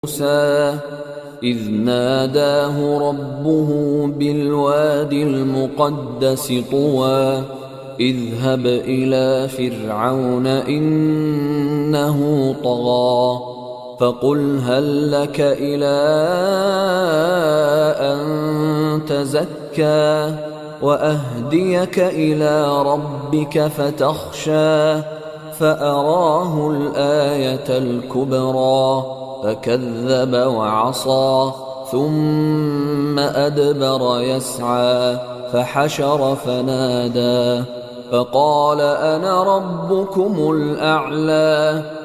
موسى إذ ناداه ربه بالواد المقدس طوى اذهب إلى فرعون إنه طغى فقل هل لك إلى أن تزكى وأهديك إلى ربك فتخشى فأراه الآية الكبرى فكذب وعصى ثم أدبر يسعى فحشر فنادى فقال أنا ربكم الأعلى